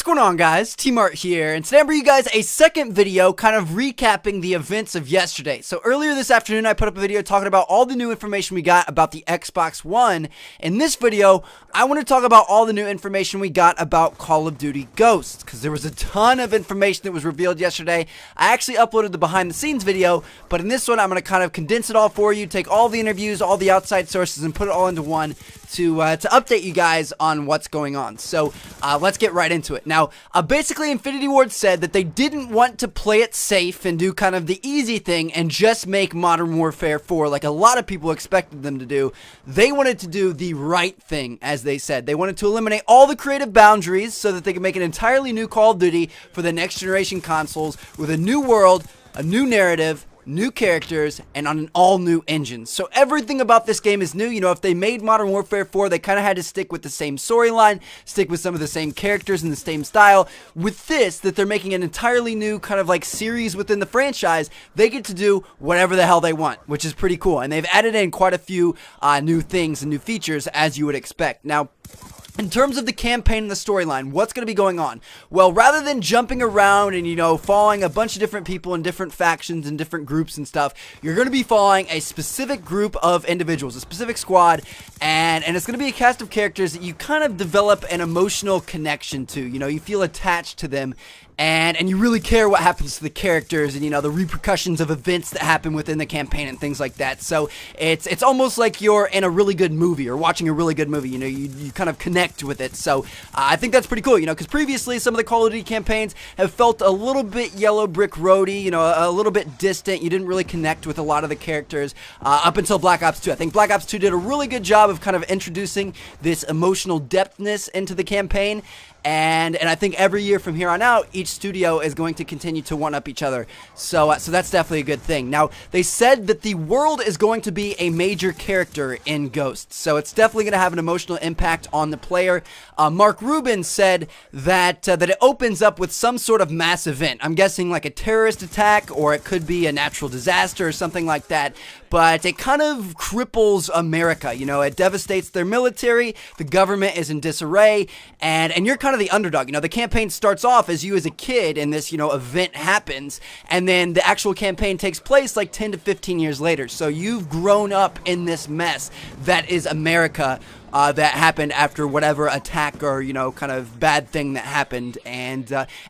going on, guys? T-Mart here, and today I'm bringing you guys a second video kind of recapping the events of yesterday. So earlier this afternoon I put up a video talking about all the new information we got about the Xbox One. In this video, I want to talk about all the new information we got about Call of Duty Ghosts, because there was a ton of information that was revealed yesterday. I actually uploaded the behind the scenes video, but in this one I'm going to kind of condense it all for you, take all the interviews, all the outside sources, and put it all into one to update you guys on what's going on. So let's get right into it. Now, basically Infinity Ward said that they didn't want to play it safe and do kind of the easy thing and just make Modern Warfare 4 like a lot of people expected them to do. They wanted to do the right thing, as they said. They wanted to eliminate all the creative boundaries so that they could make an entirely new Call of Duty for the next generation consoles with a new world, a new narrative, new characters, and on an all-new engine. So everything about this game is new. You know, if they made Modern Warfare 4, they kind of had to stick with the same storyline, stick with some of the same characters and the same style. With this, that they're making an entirely new kind of like series within the franchise, they get to do whatever the hell they want, which is pretty cool. And they've added in quite a few new things and new features, as you would expect. Now, in terms of the campaign and the storyline, what's going to be going on? Well, rather than jumping around and, you know, following a bunch of different people in different factions and different groups and stuff, you're going to be following a specific group of individuals, a specific squad, and it's going to be a cast of characters that you kind of develop an emotional connection to. You know, you feel attached to them, and you really care what happens to the characters and, you know, the repercussions of events that happen within the campaign and things like that. So it's almost like you're in a really good movie or watching a really good movie. You know, you kind of connect with it. So I think that's pretty cool, you know, because previously some of the Call of Duty campaigns have felt a little bit yellow brick roady, you know, a little bit distant. You didn't really connect with a lot of the characters up until Black Ops 2. I think Black Ops 2 did a really good job of kind of introducing this emotional depthness into the campaign. And I think every year from here on out, each studio is going to continue to one-up each other. So that's definitely a good thing. Now, they said that the world is going to be a major character in Ghosts. So it's definitely going to have an emotional impact on the player. Mark Rubin said that it opens up with some sort of mass event. I'm guessing like a terrorist attack, or it could be a natural disaster or something like that. But it kind of cripples America. You know, it devastates their military. The government is in disarray. And you're kind of the underdog. You know, the campaign starts off as you as a kid and this, you know, event happens, and then the actual campaign takes place like 10 to 15 years later. So you've grown up in this mess that is America, that happened after whatever attack or, you know, kind of bad thing that happened. And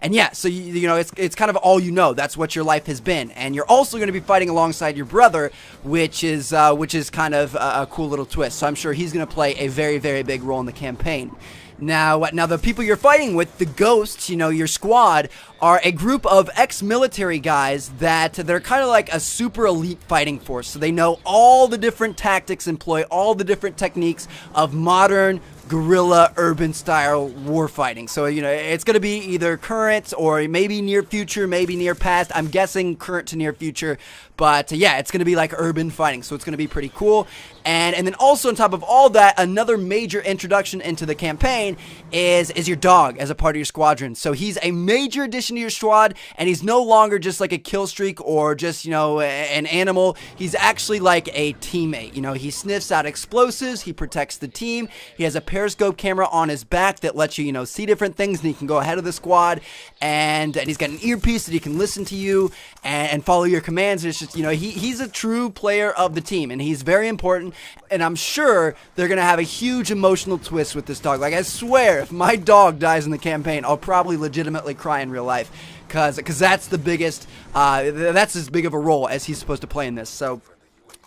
yeah, so you know, it's kind of all you know. That's what your life has been. And you're also going to be fighting alongside your brother, which is kind of a cool little twist. So I'm sure he's going to play a very, very big role in the campaign. Now the people you're fighting with, the Ghosts, you know, your squad, are a group of ex-military guys that they're kind of like a super elite fighting force. So they know all the different tactics, employ all the different techniques of modern guerrilla urban style warfighting. So, you know, it's going to be either current or maybe near future, maybe near past. I'm guessing current to near future, but yeah, it's going to be like urban fighting. So it's going to be pretty cool. And then also on top of all that, another major introduction into the campaign is your dog as a part of your squadron. So he's a major addition to your squad, and he's no longer just like a kill streak or just, you know, an animal. He's actually like a teammate. You know, he sniffs out explosives, he protects the team, he has a periscope camera on his back that lets you, you know, see different things, and he can go ahead of the squad, and he's got an earpiece that he can listen to you and follow your commands. It's just, you know, he's a true player of the team, and he's very important, and I'm sure they're going to have a huge emotional twist with this dog. Like, I swear, if my dog dies in the campaign, I'll probably legitimately cry in real life, because that's the biggest, that's as big of a role as he's supposed to play in this. So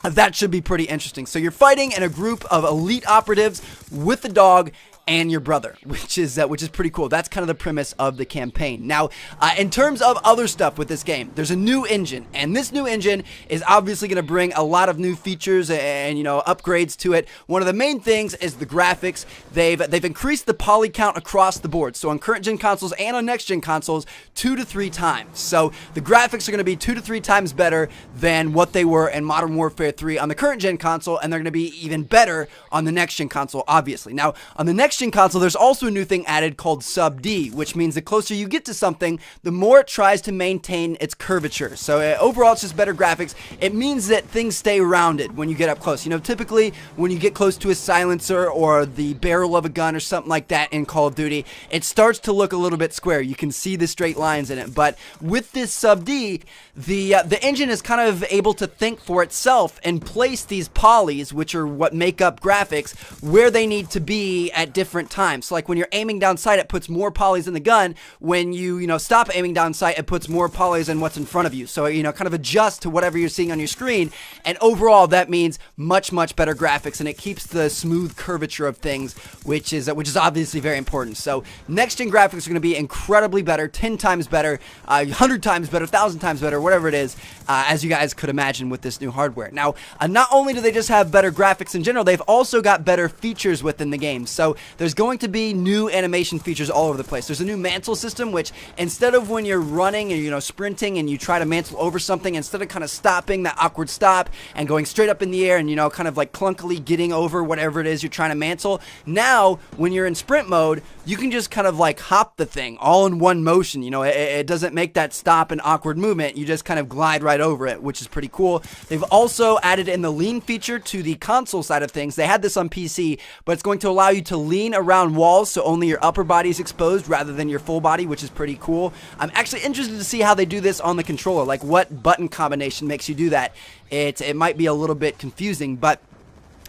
that should be pretty interesting. So you're fighting in a group of elite operatives with the dog and your brother, which is pretty cool. That's kind of the premise of the campaign. Now, in terms of other stuff with this game, there's a new engine, and this new engine is obviously going to bring a lot of new features and, you know, upgrades to it. One of the main things is the graphics. They've increased the poly count across the board. So on current gen consoles and on next gen consoles, 2 to 3 times. So the graphics are going to be 2 to 3 times better than what they were in Modern Warfare 3 on the current gen console, and they're going to be even better on the next gen console, obviously. Now, on the next next-gen console, there's also a new thing added called Sub D, which means the closer you get to something, the more it tries to maintain its curvature. So overall, it's just better graphics. It means that things stay rounded when you get up close. You know, typically when you get close to a silencer or the barrel of a gun or something like that in Call of Duty, it starts to look a little bit square. You can see the straight lines in it. But with this Sub D, the engine is kind of able to think for itself and place these polys, which are what make up graphics, where they need to be at different times. So like when you're aiming down sight, it puts more polys in the gun. When you stop aiming down sight, it puts more polys in what's in front of you. So, kind of adjust to whatever you're seeing on your screen. And overall, that means much, much better graphics, and it keeps the smooth curvature of things, which is obviously very important. So next-gen graphics are going to be incredibly better, 10 times better, 100 times better, 1,000 times better, whatever it is, as you guys could imagine with this new hardware. Now, not only do they just have better graphics in general, they've also got better features within the game. So there's going to be new animation features all over the place. There's a new mantle system, which instead of when you're running and sprinting and you try to mantle over something, instead of kind of stopping, that awkward stop, and going straight up in the air and kind of like clunkily getting over whatever it is you're trying to mantle, now when you're in sprint mode, you can just kind of like hop the thing all in one motion. It doesn't make that stop and awkward movement. You just kind of glide right over it, which is pretty cool. They've also added in the lean feature to the console side of things. They had this on PC, but it's going to allow you to lean around walls, so only your upper body is exposed rather than your full body, which is pretty cool. I'm actually interested to see how they do this on the controller, like what button combination makes you do that. It might be a little bit confusing, but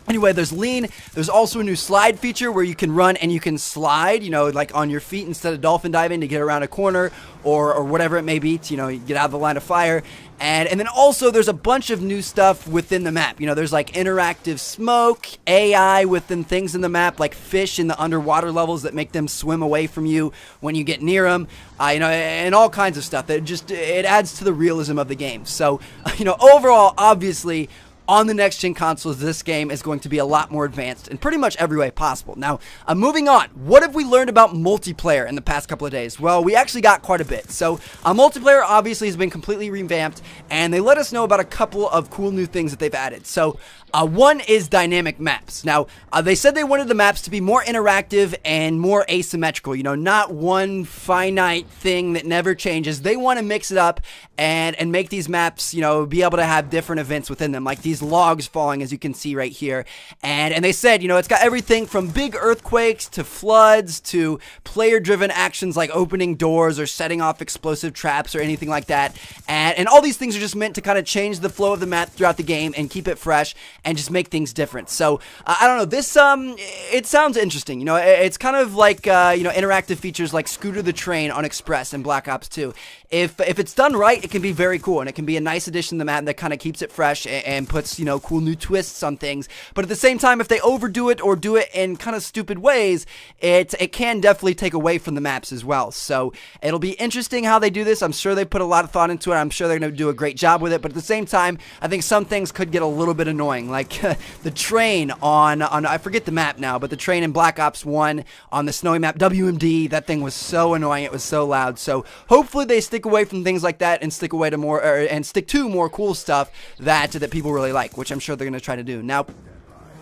anyway, there's lean. There's also a new slide feature where you can run and you can slide, like on your feet instead of dolphin diving to get around a corner or whatever it may be, to, get out of the line of fire. And then also there's a bunch of new stuff within the map. There's like interactive smoke, AI within things in the map, like fish in the underwater levels that make them swim away from you when you get near them, and all kinds of stuff. It adds to the realism of the game. So, overall, obviously, on the next-gen consoles, this game is going to be a lot more advanced in pretty much every way possible. Now, moving on, what have we learned about multiplayer in the past couple of days? Well, we actually got quite a bit. So, multiplayer obviously has been completely revamped, and they let us know about a couple of cool new things that they've added. So, one is dynamic maps. Now, they said they wanted the maps to be more interactive and more asymmetrical, not one finite thing that never changes. They want to mix it up and make these maps, be able to have different events within them, like these logs falling, as you can see right here. And they said, it's got everything from big earthquakes to floods to player-driven actions like opening doors or setting off explosive traps or anything like that. And all these things are just meant to kind of change the flow of the map throughout the game and keep it fresh and just make things different. So, I don't know, this, it sounds interesting, it's kind of like, interactive features like Scooter the Train on Express and Black Ops 2. If it's done right, it can be very cool, and it can be a nice addition to the map that kind of keeps it fresh and puts, cool new twists on things. But at the same time, if they overdo it or do it in kind of stupid ways, it can definitely take away from the maps as well. So, it'll be interesting how they do this. I'm sure they put a lot of thought into it. I'm sure they're going to do a great job with it, but at the same time, I think some things could get a little bit annoying. Like the train on I forget the map now, but the train in Black Ops 1 on the snowy map, WMD, that thing was so annoying. It was so loud. So hopefully they stick away from things like that and stick away to more and stick to more cool stuff that people really like, which I'm sure they're going to try to do. Now,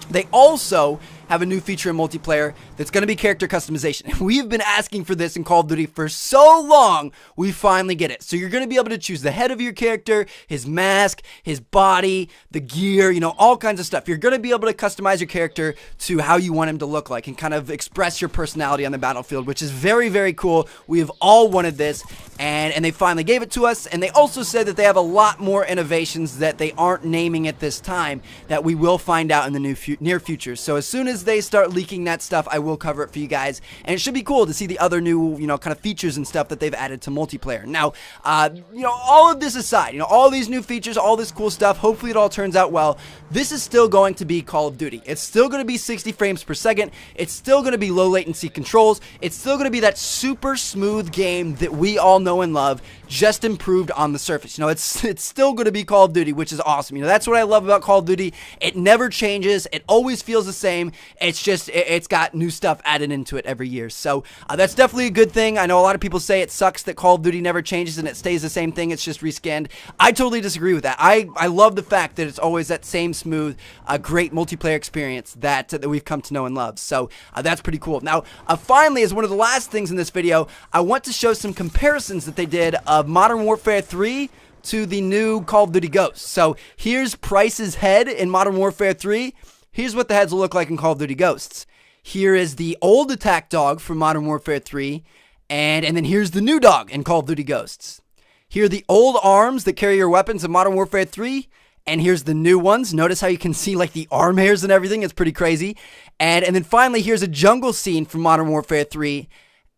they also have a new feature in multiplayer that's going to be character customization. We've been asking for this in Call of Duty for so long, we finally get it. So you're going to be able to choose the head of your character, his mask, his body, the gear, all kinds of stuff. You're going to be able to customize your character to how you want him to look like and kind of express your personality on the battlefield, which is very, very cool. We have all wanted this, and they finally gave it to us. And they also said that they have a lot more innovations that they aren't naming at this time that we will find out in the near future. So as soon as they start leaking that stuff, I will cover it for you guys, and it should be cool to see the other new, kind of features and stuff that they've added to multiplayer. Now, all of this aside, all these new features, all this cool stuff, hopefully it all turns out well. This is still going to be Call of Duty. It's still going to be 60 frames per second. It's still going to be low latency controls. It's still going to be that super smooth game that we all know and love, just improved on the surface. It's still going to be Call of Duty, which is awesome. That's what I love about Call of Duty. It never changes. It always feels the same. It's just, it's got new stuff added into it every year. So that's definitely a good thing. I know a lot of people say it sucks that Call of Duty never changes and it stays the same thing. It's just rescanned. I totally disagree with that. I love the fact that it's always that same smooth, great multiplayer experience that we've come to know and love. So that's pretty cool. Now, finally, as one of the last things in this video, I want to show some comparisons that they did of Modern Warfare 3 to the new Call of Duty Ghosts. So here's Price's head in Modern Warfare 3. Here's what the heads will look like in Call of Duty Ghosts. Here is the old attack dog from Modern Warfare 3, and then here's the new dog in Call of Duty Ghosts. Here are the old arms that carry your weapons in Modern Warfare 3, and here's the new ones. Notice how you can see like the arm hairs and everything. It's pretty crazy. And then finally, here's a jungle scene from Modern Warfare 3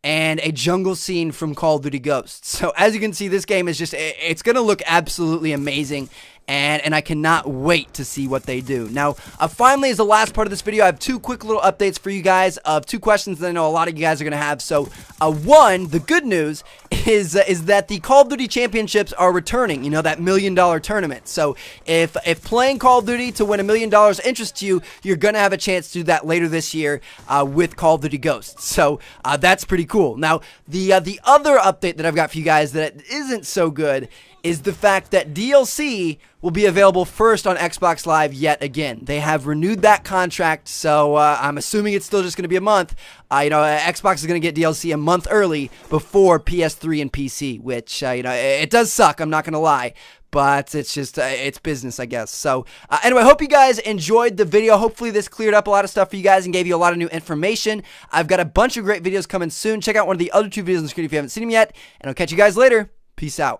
and a jungle scene from Call of Duty Ghosts. So as you can see, this game is just, it's going to look absolutely amazing. And I cannot wait to see what they do. Now, finally, as the last part of this video, I have two quick little updates for you guys of two questions that I know a lot of you guys are going to have. So, one, the good news is that the Call of Duty Championships are returning, you know, that $1 million tournament. So, if playing Call of Duty to win $1 million interests you, you're going to have a chance to do that later this year with Call of Duty Ghosts. So, that's pretty cool. Now, the other update that I've got for you guys that isn't so good is the fact that DLC will be available first on Xbox Live yet again. They have renewed that contract, so I'm assuming it's still just going to be a month. Xbox is going to get DLC a month early before PS3 and PC, which, it does suck, I'm not going to lie. But it's just, it's business, I guess. So, anyway, I hope you guys enjoyed the video. Hopefully this cleared up a lot of stuff for you guys and gave you a lot of new information. I've got a bunch of great videos coming soon. Check out one of the other two videos on the screen if you haven't seen them yet. And I'll catch you guys later. Peace out.